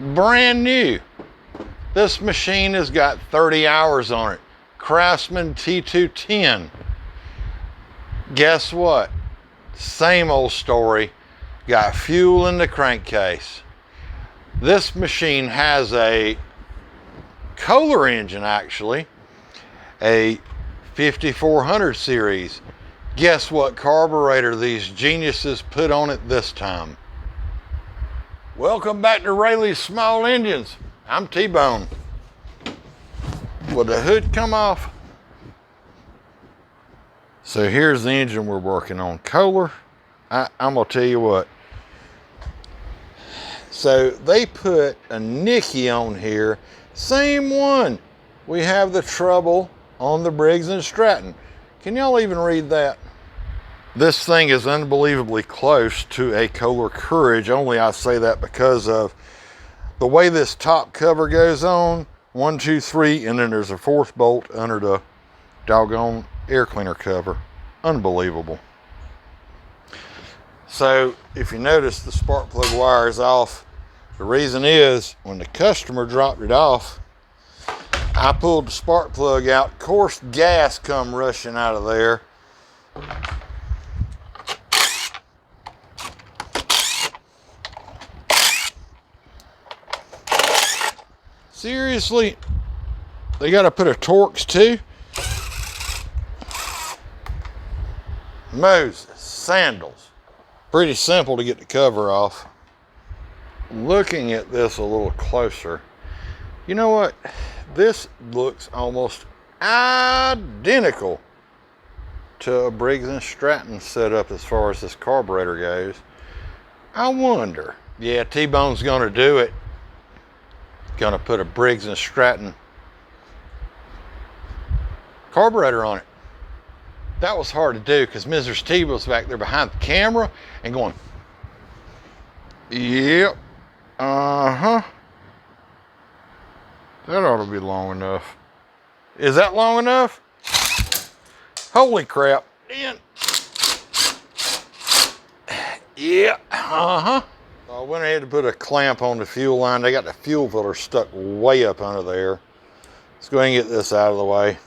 brand new. This machine has got 30 hours on it. Craftsman T210. Guess what? Same old story. Got fuel in the crankcase. This machine has a Kohler engine, actually, a 5400 series. Guess what carburetor these geniuses put on it this time? Welcome back to Rayleigh's Small Engines. I'm T-Bone. Will the hood come off? So here's the engine we're working on. Kohler, I'm gonna tell you what. So they put a Nikki on here, same one. We have the trouble on the Briggs and Stratton. Can y'all even read that? This thing is unbelievably close to a Kohler Courage, only I say that because of the way this top cover goes on. 1, 2, 3, and then there's a 4th bolt under the doggone air cleaner cover. Unbelievable. So if you notice, the spark plug wire is off. The reason is when the customer dropped it off, I pulled the spark plug out. Of course, gas come rushing out of there. Seriously, they got to put a Torx too? Moses, sandals. Pretty simple to get the cover off. Looking at this a little closer, you know what? This looks almost identical to a Briggs and Stratton setup as far as this carburetor goes. I wonder, yeah, T-Bone's gonna do it. Gonna put a Briggs and Stratton carburetor on it. That was hard to do because Mrs. T was back there behind the camera and going, yep, that ought to be long enough. Is that long enough? Holy crap. Yeah, I went ahead to put a clamp on the fuel line. They got the fuel filter stuck way up under there. Let's go ahead and get this out of the way.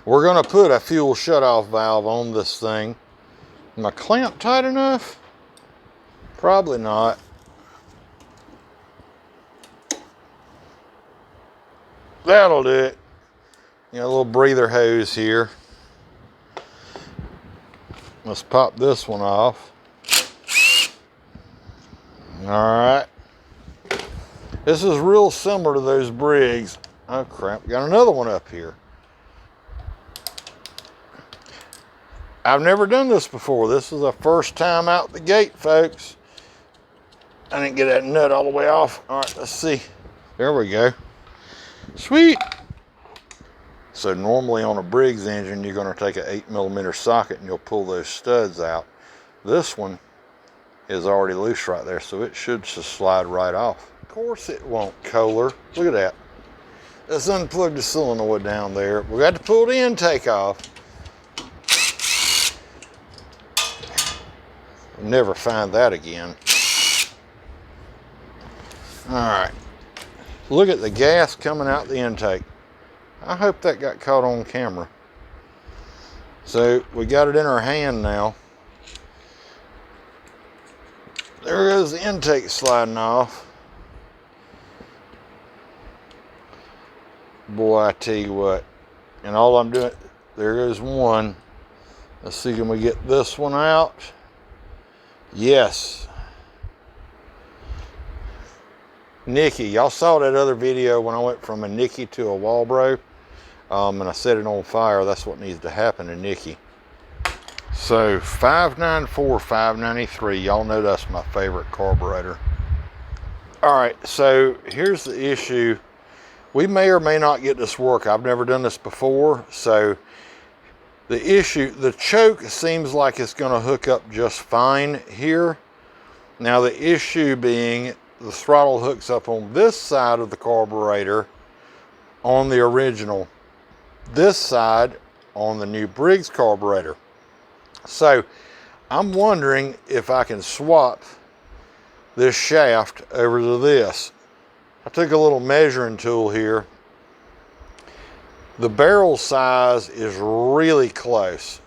We're gonna put a fuel shutoff valve on this thing. Am I clamp tight enough? Probably not. That'll do it. You know, a little breather hose here. Let's pop this one off. All right. This is real similar to those Briggs. Oh crap, got another one up here. I've never done this before. This is the first time out the gate, folks. I didn't get that nut all the way off. All right, let's see. There we go. Sweet. So normally on a Briggs engine, you're gonna take an 8mm socket and you'll pull those studs out. This one is already loose right there, so it should just slide right off. Of course it won't, Kohler. Look at that. Let's unplug the solenoid down there. We got to pull the intake off. Never find that again. All right. Look at the gas coming out the intake. I hope that got caught on camera. So we got it in our hand now. There goes the intake sliding off. Boy, I tell you what. And all I'm doing, there goes one. Let's see, can we get this one out? Yes. Nikki, y'all saw that other video when I went from a Nikki to a Walbro, and I set it on fire. That's what needs to happen to Nikki. So 594, 593, y'all know that's my favorite carburetor. All right, so here's the issue. We may or may not get this work. I've never done this before, so the issue, the choke seems like it's gonna hook up just fine here. Now the issue being the throttle hooks up on this side of the carburetor on the original, this side on the new Briggs carburetor. So I'm wondering if I can swap this shaft over to this. I took a little measuring tool here. The barrel size is really close.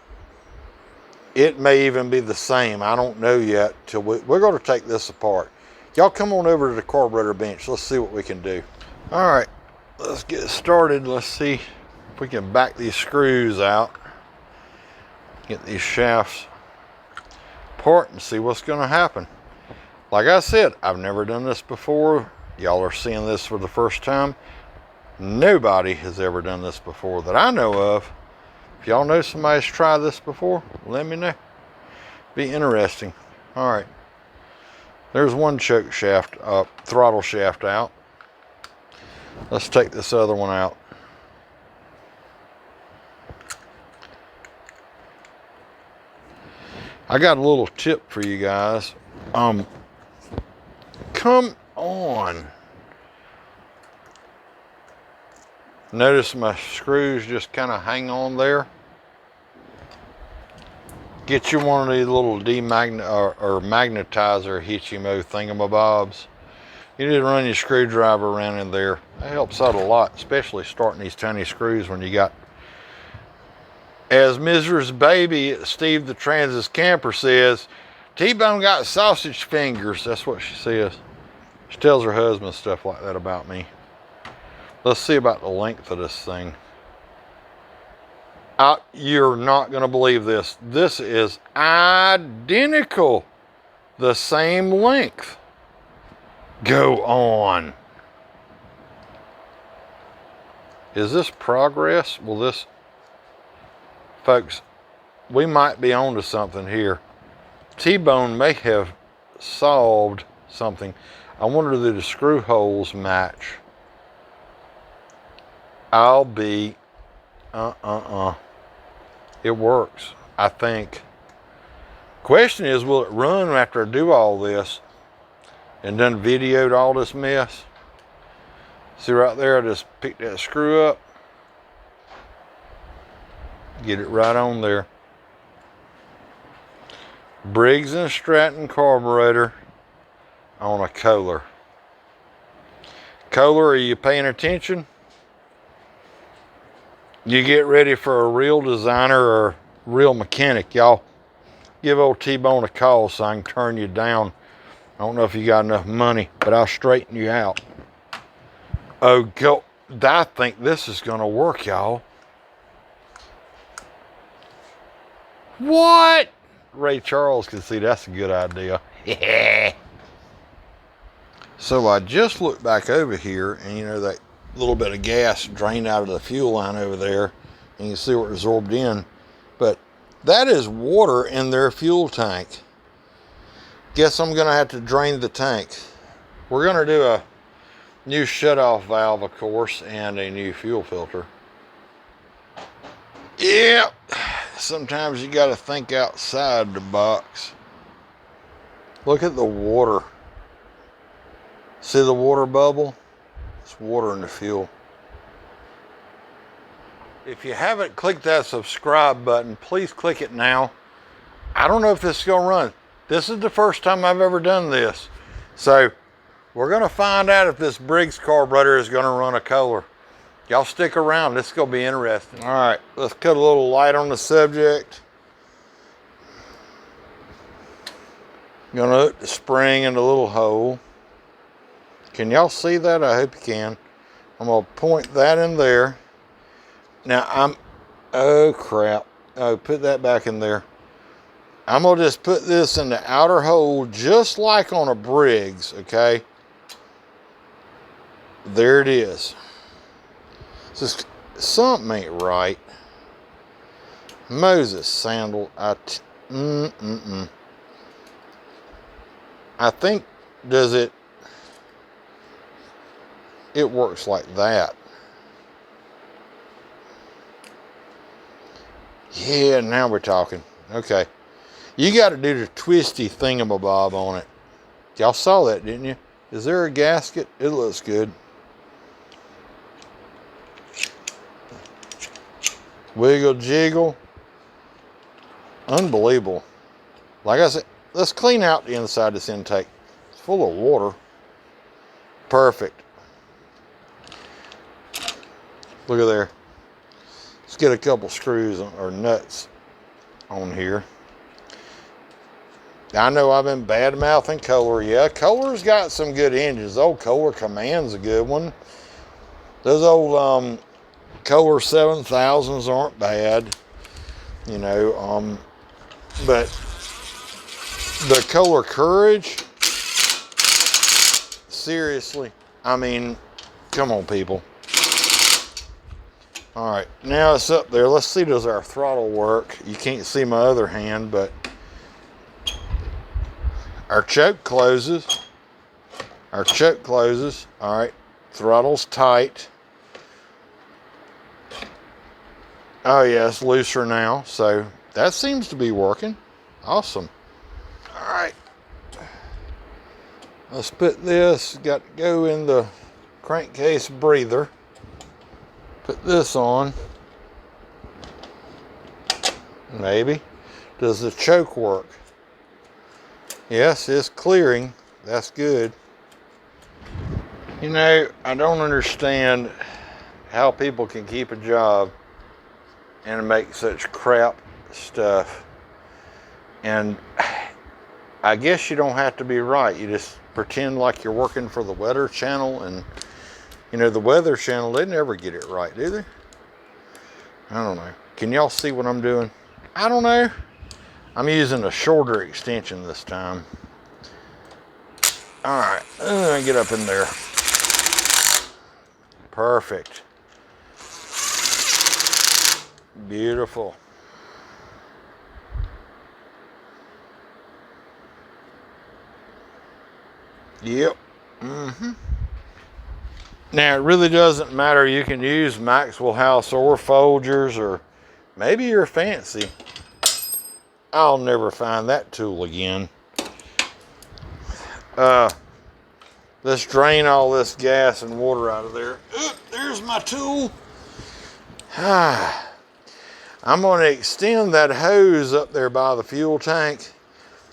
It may even be the same. I don't know yet. Till we're going to take this apart. Y'all come on over to the carburetor bench. Let's see what we can do. All right, let's get started. Let's see if we can back these screws out. Get these shafts apart and see what's going to happen. Like I said, I've never done this before. Y'all are seeing this for the first time. Nobody has ever done this before that I know of. If y'all know somebody's tried this before, let me know. Be interesting. All right. There's one choke shaft, throttle shaft out. Let's take this other one out. I got a little tip for you guys. Come on. Notice my screws just kind of hang on there. Get you one of these little magnetizer hitchy-mo thingamabobs. You just run your screwdriver around in there. That helps out a lot, especially starting these tiny screws when you got, as Mrs. Baby Steve the Trans's camper says, T-Bone got sausage fingers. That's what she says. She tells her husband stuff like that about me. Let's see about the length of this thing. You're not going to believe this. This is identical. The same length. Go on. Is this progress? Will this... Folks, we might be onto something here. T-Bone may have solved something. I wonder do the screw holes match? I'll be, It works, I think. Question is, will it run after I do all this and done videoed all this mess? See right there, I just picked that screw up. Get it right on there. Briggs and Stratton carburetor on a Kohler. Kohler, are you paying attention? You get ready for a real designer or real mechanic, y'all. Give old T-Bone a call so I can turn you down. I don't know if you got enough money, but I'll straighten you out. Oh, go. I think this is going to work, y'all. What? Ray Charles can see that's a good idea. Yeah. So I just looked back over here, and you know that little bit of gas drained out of the fuel line over there, and you can see where it absorbed in. But that is water in their fuel tank. Guess I'm going to have to drain the tank. We're going to do a new shutoff valve, of course, and a new fuel filter. Yeah, sometimes you got to think outside the box. Look at the water. See the water bubble? It's water in the fuel. If you haven't clicked that subscribe button, please click it now. I don't know if this is going to run. This is the first time I've ever done this. So we're going to find out if this Briggs carburetor is going to run a Kohler. Y'all stick around. This is going to be interesting. All right, let's cut a little light on the subject. Going to hook the spring in the little hole. Can y'all see that? I hope you can. I'm going to point that in there. Now oh crap. Oh, put that back in there. I'm going to just put this in the outer hole just like on a Briggs, okay? There it is. Just something ain't right. Moses sandal. I think, it works like that. Yeah, now we're talking. Okay. You got to do the twisty thingamabob on it. Y'all saw that, didn't you? Is there a gasket? It looks good. Wiggle jiggle. Unbelievable. Like I said, let's clean out the inside of this intake. It's full of water. Perfect. Look at there. Let's get a couple screws or nuts on here. I know I've been bad mouthing Kohler. Yeah, Kohler's got some good engines. Old Kohler Command's a good one. Those old Kohler 7000s aren't bad, you know. But the Kohler Courage, seriously, I mean, come on, people. All right, now it's up there. Let's see, does our throttle work? You can't see my other hand, but our choke closes. Our choke closes. All right, throttle's tight. Oh yeah, it's looser now. So that seems to be working. Awesome. All right. Let's put this, got to go in the crankcase breather. Put this on. Maybe. Does the choke work? Yes, it's clearing. That's good. You know, I don't understand how people can keep a job and make such crap stuff. And I guess you don't have to be right. You just pretend like you're working for the Weather Channel, and you know, the Weather Channel, they never get it right, do they? I don't know. Can y'all see what I'm doing? I don't know. I'm using a shorter extension this time. All right, get up in there. Perfect. Beautiful. Yep. Now, it really doesn't matter. You can use Maxwell House or Folgers, or maybe you're fancy. I'll never find that tool again. Let's drain all this gas and water out of there. There's my tool. I'm going to extend that hose up there by the fuel tank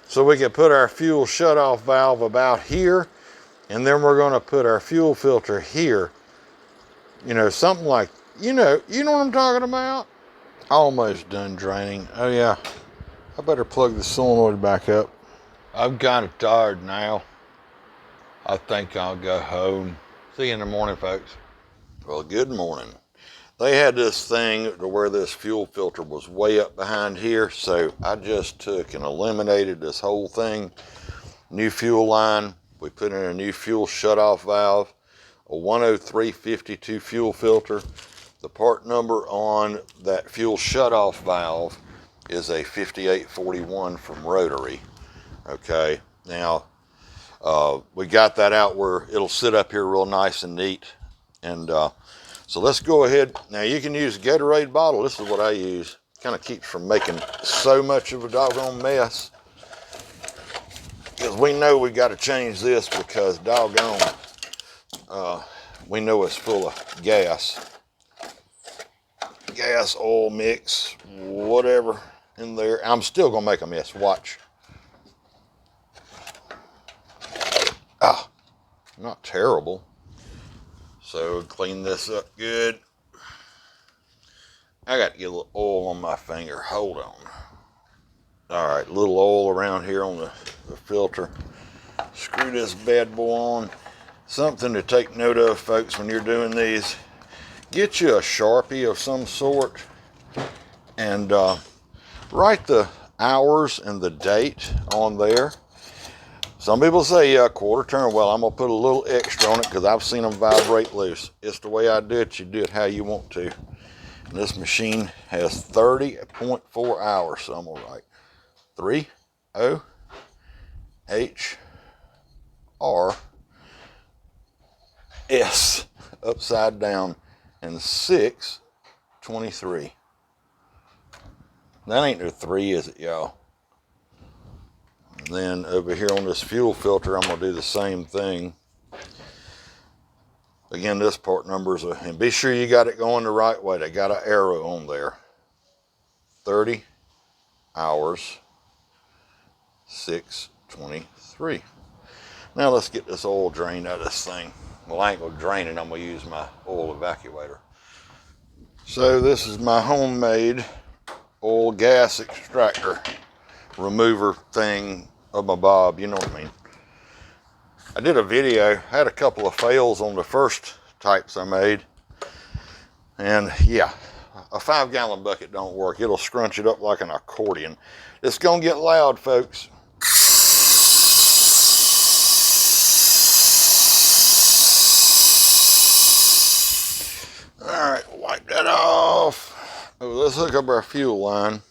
so we can put our fuel shutoff valve about here, and then we're going to put our fuel filter here. You know, something like, you know what I'm talking about? Almost done draining. Oh yeah, I better plug the solenoid back up. I'm kind of tired now. I think I'll go home. See you in the morning, folks. Well, good morning. They had this thing to where this fuel filter was way up behind here, so I just took and eliminated this whole thing. New fuel line. We put in a new fuel shutoff valve, a 10352 fuel filter. The part number on that fuel shutoff valve is a 5841 from Rotary. Okay, now we got that out where it'll sit up here real nice and neat. And so let's go ahead. Now you can use a Gatorade bottle. This is what I use. Kind of keeps from making so much of a doggone mess. Because we know we got to change this because doggone, we know it's full of gas. Gas, oil mix, whatever in there. I'm still going to make a mess. Watch. Not terrible. So clean this up good. I got to get a little oil on my finger. Hold on. All right, a little oil around here on the filter. Screw this bad boy on. Something to take note of, folks, when you're doing these. Get you a Sharpie of some sort and write the hours and the date on there. Some people say, yeah, quarter turn. Well, I'm going to put a little extra on it because I've seen them vibrate loose. It's the way I do it. You do it how you want to. And this machine has 30.4 hours. So I'm going to write 30HRS upside down and 623. That ain't no 3, is it, y'all? And then over here on this fuel filter, I'm going to do the same thing. Again, this part number is and be sure you got it going the right way. They got an arrow on there. 30 hours, 623. Now let's get this oil drained out of this thing. Well, I ain't going to drain it. I'm going to use my oil evacuator. So this is my homemade oil gas extractor remover thing of my bob, you know what I mean. I did a video, had a couple of fails on the first types I made, and yeah, a 5-gallon bucket don't work. It'll scrunch it up like an accordion. It's gonna get loud, folks. All right, wipe that off. Oh, let's hook up our fuel line.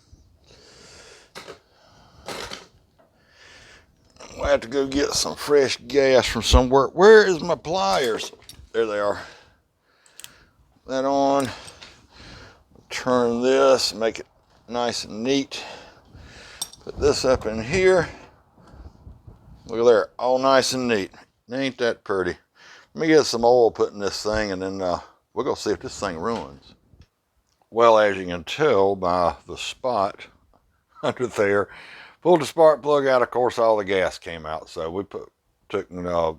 We'll have to go get some fresh gas from somewhere. Where is my pliers? There they are. That on. Turn this, make it nice and neat. Put this up in here. Look at there, all nice and neat. Ain't that pretty? Let me get some oil put in this thing, and then we're gonna see if this thing runs. Well, as you can tell by the spot under there, pulled the spark plug out. Of course, all the gas came out. So we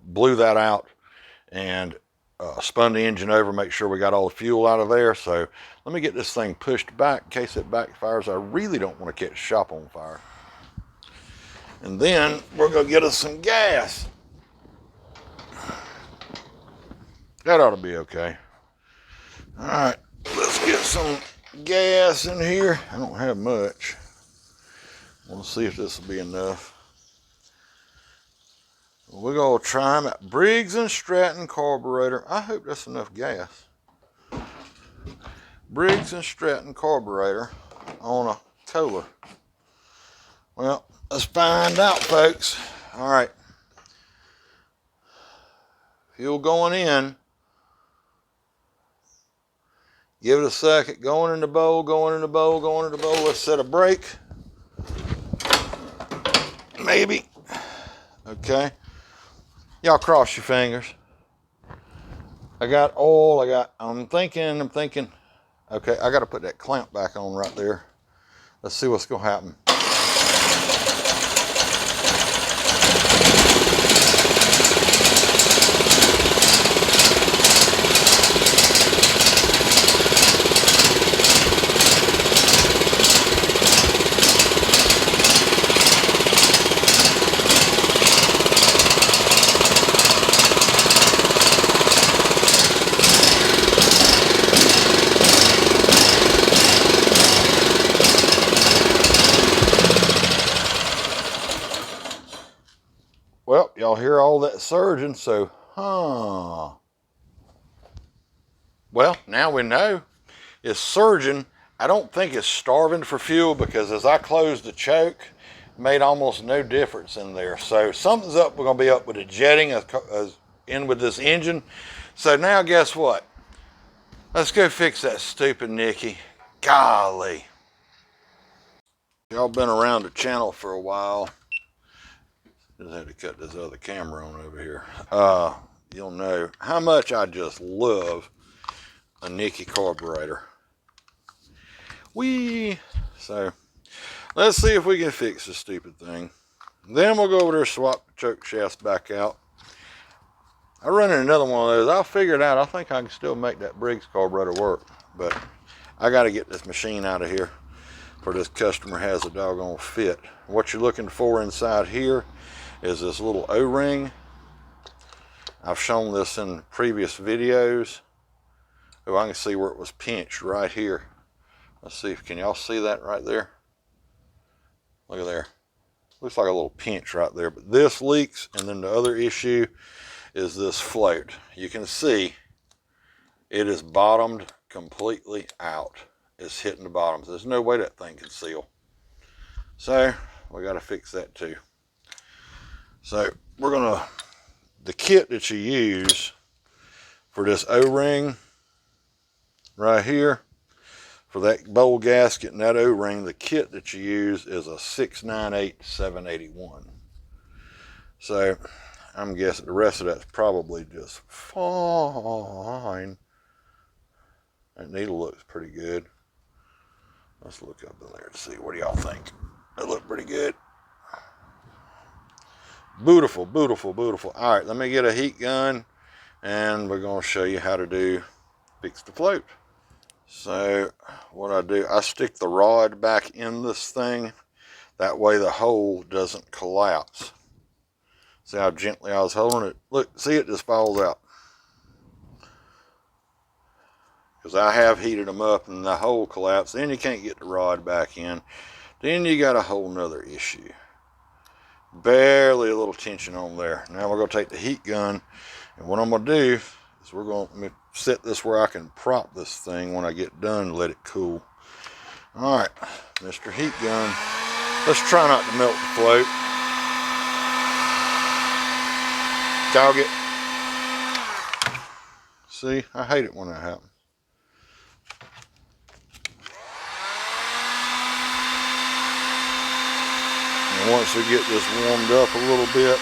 blew that out and spun the engine over, make sure we got all the fuel out of there. So let me get this thing pushed back in case it backfires. I really don't want to catch shop on fire. And then we're gonna get us some gas. That ought to be okay. All right, let's get some gas in here. I don't have much. We'll see if this will be enough. We're gonna try them at Briggs and Stratton Carburetor. I hope that's enough gas. Briggs and Stratton Carburetor on a Kohler. Well, let's find out, folks. All right. Fuel going in. Give it a second. Going in the bowl, going in the bowl, going in the bowl. Let's set a brake. Maybe. Okay. Y'all cross your fingers. I got oil. I'm thinking. Okay, I got to put that clamp back on right there. Let's see what's going to happen. Well, y'all hear all that surging, so, Well, now we know it's surging. I don't think it's starving for fuel because as I closed the choke, it made almost no difference in there. So something's up. We're going to be up with the jetting in with this engine. So now guess what? Let's go fix that stupid Nikki. Golly. Y'all been around the channel for a while. Just had to cut this other camera on over here. You'll know how much I just love a Nikki carburetor. So let's see if we can fix this stupid thing. Then we'll go over there, swap the choke shafts back out. I run in another one of those. I'll figure it out. I think I can still make that Briggs carburetor work, but I got to get this machine out of here for this customer has a doggone fit. What you're looking for inside here is this little O-ring. I've shown this in previous videos. Oh, I can see where it was pinched right here. Let's see if, can y'all see that right there? Look at there. Looks like a little pinch right there, but this leaks, and then the other issue is this float. You can see it is bottomed completely out. It's hitting the bottoms. There's no way that thing can seal. So we got to fix that too. So we're gonna, the kit that you use for this O-ring right here, for that bowl gasket and that O-ring, the kit that you use is a 698-781. So I'm guessing the rest of that's probably just fine. That needle looks pretty good. Let's look up in there to see. What do y'all think? That look pretty good. Beautiful, beautiful, beautiful. All right, let me get a heat gun and we're going to show you how to fix the float. So what I do, I stick the rod back in this thing. That way the hole doesn't collapse. See how gently I was holding it? Look, see, it just falls out. Because I have heated them up and the hole collapsed. Then you can't get the rod back in. Then you got a whole nother issue. Barely a little tension on there. Now we're going to take the heat gun, and what I'm going to do is we're going to set this where I can prop this thing when I get done and let it cool. All right, Mr. Heat Gun, let's try not to melt the float. Dog it. See, I hate it when that happens. And once we get this warmed up a little bit,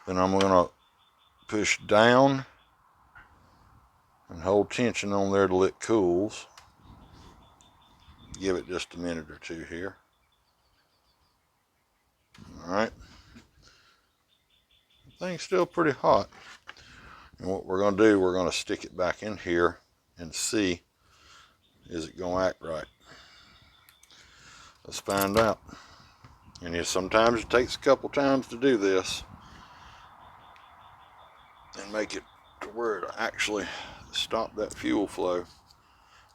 then I'm going to push down and hold tension on there till it cools. Give it just a minute or two here. All right. The thing's still pretty hot. And what we're going to do, we're going to stick it back in here and see, is it going to act right? Let's find out. And sometimes it takes a couple times to do this and make it to where it actually stop that fuel flow.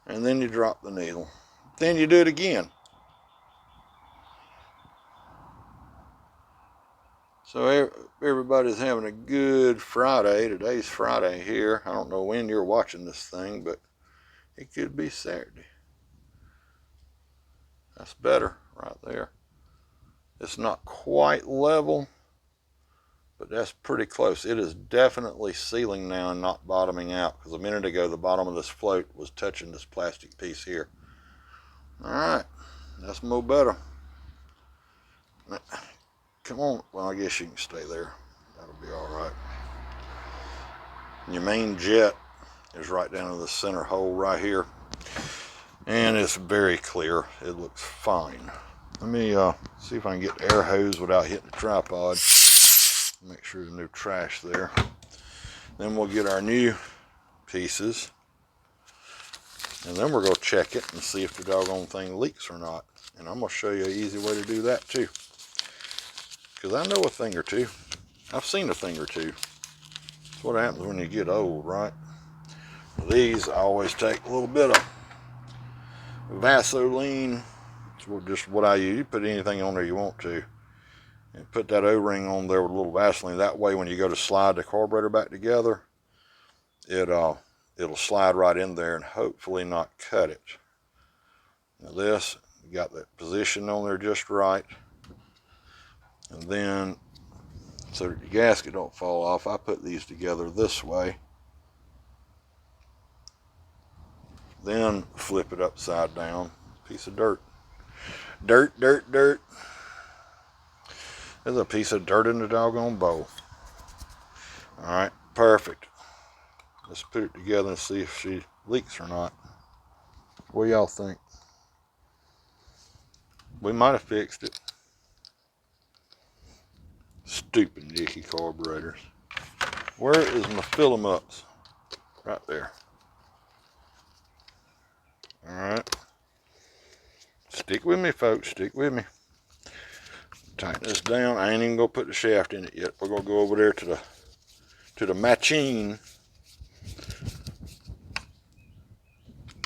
And then you drop the needle. Then you do it again. So everybody's having a good Friday. Today's Friday here. I don't know when you're watching this thing, but it could be Saturday. That's better right there. It's not quite level, but that's pretty close. It is definitely sealing now and not bottoming out, because a minute ago the bottom of this float was touching this plastic piece here. All right, that's more better. Come on. Well, I guess you can stay there. That'll be all right. And your main jet is right down in the center hole right here. And it's very clear. It looks fine. Let me see if I can get the air hose without hitting the tripod. Make sure there's no trash there. Then we'll get our new pieces. And then we're going to check it and see if the doggone thing leaks or not. And I'm going to show you an easy way to do that too. Because I know a thing or two. I've seen a thing or two. That's what happens when you get old, right? These I always take a little bit of Vaseline. It's just what I use. You put anything on there you want to. And put that O-ring on there with a little Vaseline. That way when you go to slide the carburetor back together, it'll slide right in there and hopefully not cut it. Now this, you got that position on there just right. And then, so that the gasket don't fall off, I put these together this way. Then flip it upside down. Piece of dirt. Dirt, dirt, dirt. There's a piece of dirt in the doggone bowl. Alright, perfect. Let's put it together and see if she leaks or not. What do y'all think? We might have fixed it. Stupid Nikki carburetors. Where is my fill-em-ups? Right there. Alright. Stick with me, folks. Stick with me. Tighten this down. I ain't even gonna put the shaft in it yet. We're gonna go over there to the machine.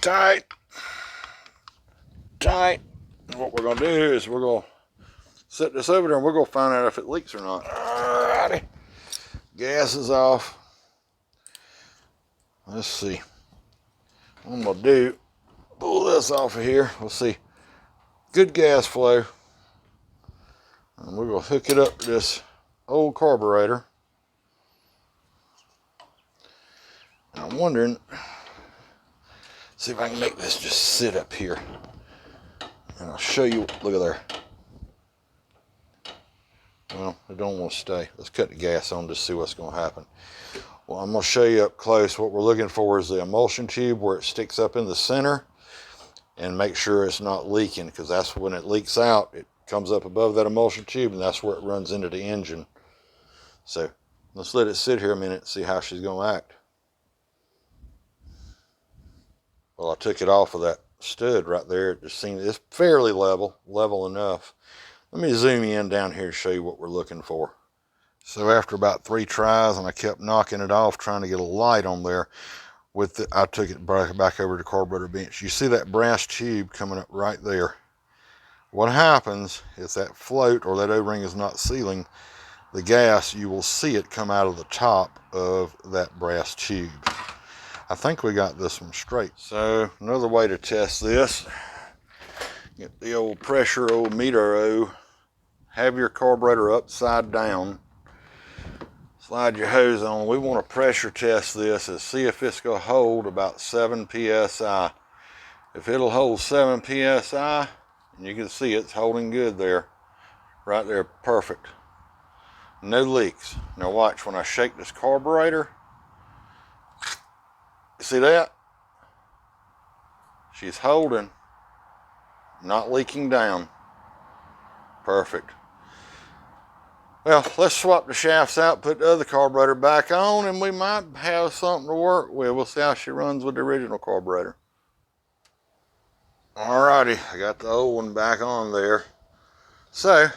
Tight. Tight. And what we're gonna do is we're gonna set this over there and we're gonna find out if it leaks or not. Alrighty. Gas is off. Let's see. What I'm gonna do, pull this off of here. We'll see. Good gas flow. And we're gonna hook it up to this old carburetor. And I'm wondering, see if I can make this just sit up here. And I'll show you, look at there. Well, it don't want to stay. Let's cut the gas on to see what's going to happen. Well, I'm going to show you up close. What we're looking for is the emulsion tube where it sticks up in the center, and make sure it's not leaking, because that's when it leaks out, it comes up above that emulsion tube, and that's where it runs into the engine. So let's let it sit here a minute and see how she's going to act. Well, I took it off of that stud right there. It just seems it's fairly level enough. Let me zoom in down here to show you what we're looking for. So after about 3 tries, and I kept knocking it off trying to get a light on there, I took it back over to the carburetor bench. You see that brass tube coming up right there. What happens is that float or that O-ring is not sealing the gas, you will see it come out of the top of that brass tube. I think we got this one straight. So another way to test this, get the old pressure meter, have your carburetor upside down, slide your hose on. We want to pressure test this and see if it's going to hold about 7 psi. If it'll hold 7 psi, and you can see it's holding good there, right there, perfect. No leaks. Now watch when I shake this carburetor. You see that? She's holding, not leaking down. Perfect. Well, let's swap the shafts out, put the other carburetor back on, and we might have something to work with. We'll see how she runs with the original carburetor. Alrighty, I got the old one back on there. So,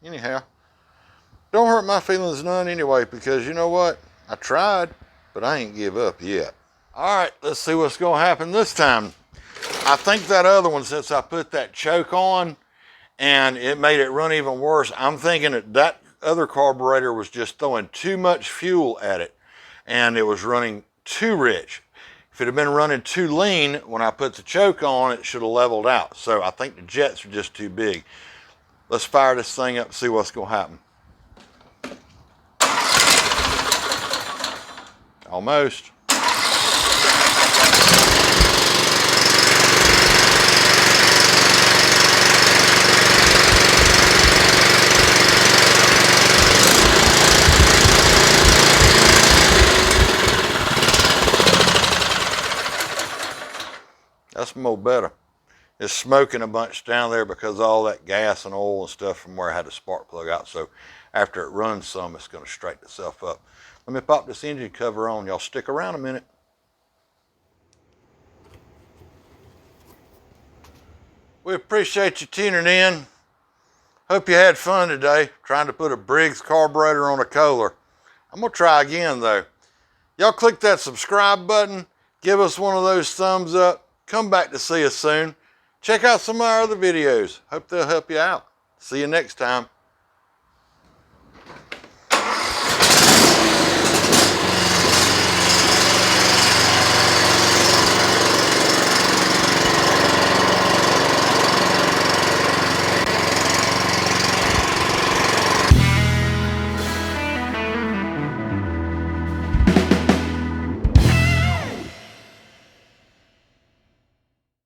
anyhow, don't hurt my feelings none anyway, because you know what? I tried, but I ain't give up yet. Alright, let's see what's going to happen this time. I think that other one, since I put that choke on, and it made it run even worse, I'm thinking that other carburetor was just throwing too much fuel at it, and it was running too rich. If it had been running too lean, when I put the choke on, it should have leveled out. So I think the jets are just too big. Let's fire this thing up and see what's going to happen. Almost. That's more better. It's smoking a bunch down there because of all that gas and oil and stuff from where I had the spark plug out. So after it runs some, it's going to straighten itself up. Let me pop this engine cover on. Y'all stick around a minute. We appreciate you tuning in. Hope you had fun today trying to put a Briggs carburetor on a Kohler. I'm going to try again though. Y'all click that subscribe button. Give us one of those thumbs up. Come back to see us soon. Check out some of our other videos. Hope they'll help you out. See you next time.